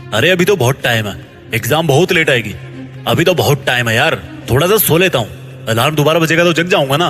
अरे अभी तो बहुत टाइम है, एग्जाम बहुत लेट आएगी। अभी तो बहुत टाइम है यार, थोड़ा सा सो लेता हूँ। अलार्म दोबारा बजेगा तो जग जाऊंगा ना।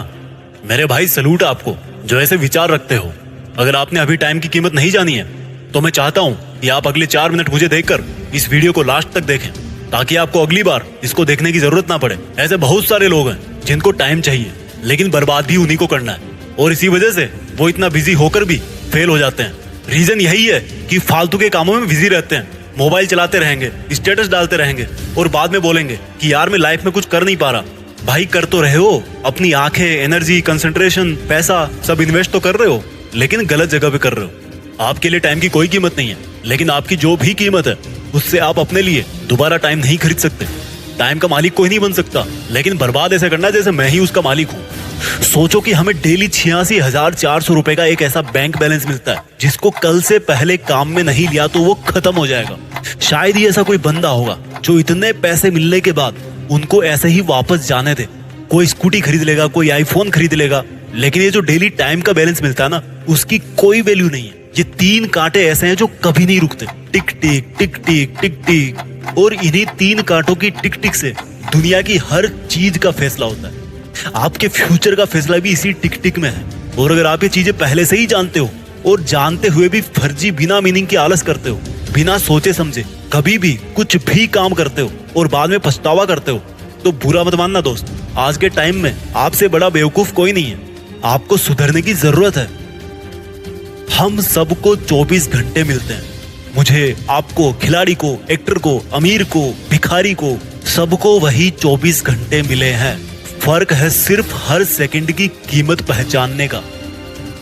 मेरे भाई सलूट है आपको जो ऐसे विचार रखते हो। अगर आपने अभी टाइम की कीमत नहीं जानी है तो मैं चाहता हूँ कि आप अगले 4 मिनट मुझे देखकर इस वीडियो को लास्ट तक देखें, ताकि आपको अगली बार इसको देखने की जरूरत ना पड़े। ऐसे बहुत सारे लोग हैं जिनको टाइम चाहिए लेकिन बर्बाद भी उन्हीं को करना है, और इसी वजह से वो इतना बिजी होकर भी फेल हो जाते हैं। रीजन यही है कि फालतू के कामों में बिजी रहते हैं, मोबाइल चलाते रहेंगे, स्टेटस डालते रहेंगे और बाद में बोलेंगे कि यार मैं लाइफ में कुछ कर नहीं पा रहा। भाई कर तो रहे हो, अपनी आंखें, एनर्जी, कंसंट्रेशन, पैसा सब इन्वेस्ट तो कर रहे हो, लेकिन गलत जगह पे कर रहे हो। आपके लिए टाइम की कोई कीमत नहीं है, लेकिन आपकी जो भी कीमत है उससे आप अपने लिए दोबारा टाइम नहीं खरीद सकते। टाइम का मालिक कोई नहीं बन सकता, लेकिन बर्बाद ऐसे करना जैसे मैं ही उसका मालिक हूँ। सोचो कि हमें डेली 86,400 रुपए का एक ऐसा बैंक बैलेंस मिलता है जिसको कल से पहले काम में नहीं लिया तो वो खत्म हो जाएगा। शायद ही ऐसा कोई बंदा होगा जो इतने पैसे मिलने के बाद उनको ऐसे ही वापस जाने दे। कोई स्कूटी खरीद लेगा, कोई आईफोन खरीद लेगा, लेकिन ये जो डेली टाइम का बैलेंस मिलता है ना, उसकी कोई वैल्यू नहीं है। ये 3 कांटे ऐसे हैं जो कभी नहीं रुकते, टिक टिक टिक टिक टिक टिक, और इन्हीं 3 कांटों की टिक टिक से दुनिया की हर चीज का फैसला होता है। आपके फ्यूचर का फैसला भी इसी टिक टिक में है। और अगर आप ये चीजें पहले से ही जानते हो और जानते हुए भी फर्जी बिना मीनिंग के आलस करते हो, बिना सोचे समझे कभी भी कुछ भी काम करते हो और बाद में पछतावा करते हो, तो बुरा मत मानना दोस्त। आज के टाइम में आपसे बड़ा बेवकूफ कोई नहीं है। आपको सुधरने की जरूरत है। हम सबको 24 घंटे मिलते हैं। मुझे, आपको, खिलाड़ी को, एक्टर को, अमीर को, भिखारी को, सबको वही 24 घंटे मिले हैं। फर्क है सिर्फ हर सेकंड की कीमत पहचानने का।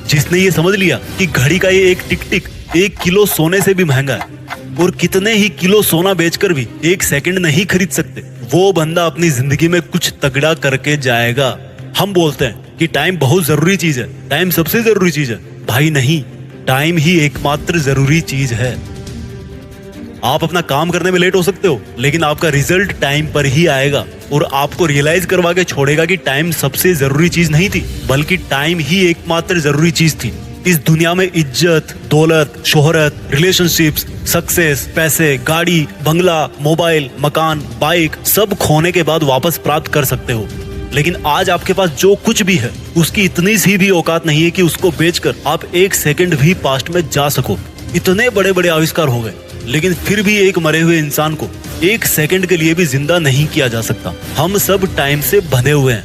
जिसने ये समझ लिया कि घड़ी का ये एक टिक टिक 1 किलो सोने से भी महंगा है और कितने ही किलो सोना बेचकर भी 1 सेकंड नहीं खरीद सकते, वो बंदा अपनी जिंदगी में कुछ तगड़ा करके जाएगा। हम बोलते हैं कि टाइम बहुत जरूरी चीज है, टाइम सबसे जरूरी चीज है। भाई नहीं, टाइम ही एकमात्र जरूरी चीज है। आप अपना काम करने में लेट हो सकते हो, लेकिन आपका रिजल्ट टाइम पर ही आएगा और आपको रियलाइज करवा के छोड़ेगा कि टाइम सबसे जरूरी चीज नहीं थी, बल्कि टाइम ही एकमात्र जरूरी चीज थी। इस दुनिया में इज्जत, दौलत, शोहरत, रिलेशनशिप्स, सक्सेस, पैसे, गाड़ी, बंगला, मोबाइल, मकान, बाइक सब खोने के बाद वापस प्राप्त कर सकते हो, लेकिन आज आपके पास जो कुछ भी है उसकी इतनी सी भी औकात नहीं है कि उसको बेचकर आप 1 सेकंड भी पास्ट में जा सको। इतने बड़े बड़े आविष्कार हो गए, लेकिन फिर भी एक मरे हुए इंसान को 1 सेकंड के लिए भी जिंदा नहीं किया जा सकता। हम सब टाइम से बंधे हुए हैं।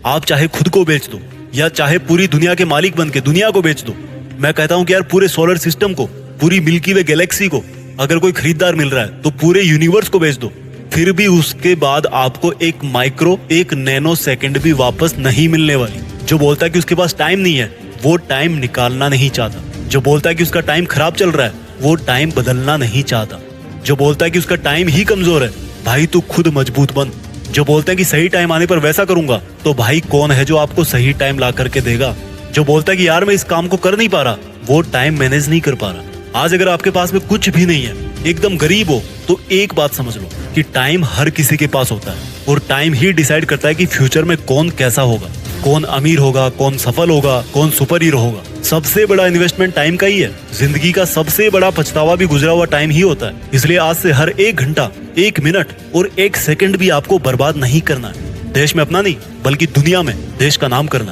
आप चाहे खुद को बेच दो या चाहे पूरी दुनिया के मालिक बन के दुनिया को बेच दो। मैं कहता हूँ कि यार पूरे सोलर सिस्टम को, पूरी मिल्की वे गैलेक्सी को अगर कोई खरीदार मिल रहा है तो पूरे यूनिवर्स को बेच दो, फिर भी उसके बाद आपको एक माइक्रो, एक नैनो सेकंड भी वापस नहीं मिलने वाली। जो बोलता है कि उसके पास टाइम नहीं है, वो टाइम निकालना नहीं चाहता। जो बोलता है कि उसका टाइम खराब चल रहा है, वो टाइम बदलना नहीं चाहता। जो बोलता है कि उसका टाइम ही कमजोर है, भाई तू खुद मजबूत बन। जो बोलता है कि सही टाइम आने पर वैसा करूंगा, तो भाई कौन है जो आपको सही टाइम ला करके देगा। जो बोलता है कि यार मैं इस काम को कर नहीं पा रहा, वो टाइम मैनेज नहीं कर पा रहा। आज अगर आपके पास में कुछ भी नहीं है, एकदम गरीब हो, तो एक बात समझ लो कि टाइम हर किसी के पास होता है और टाइम ही डिसाइड करता है कि फ्यूचर में कौन कैसा होगा, कौन अमीर होगा, कौन सफल होगा, कौन सुपर हीरो होगा। सबसे बड़ा इन्वेस्टमेंट टाइम का ही है। जिंदगी का सबसे बड़ा पछतावा भी गुजरा हुआ टाइम ही होता है। इसलिए आज से हर 1 घंटा, 1 मिनट और 1 सेकंड भी आपको बर्बाद नहीं करना है। देश में अपना नहीं, बल्कि दुनिया में देश का नाम करना है।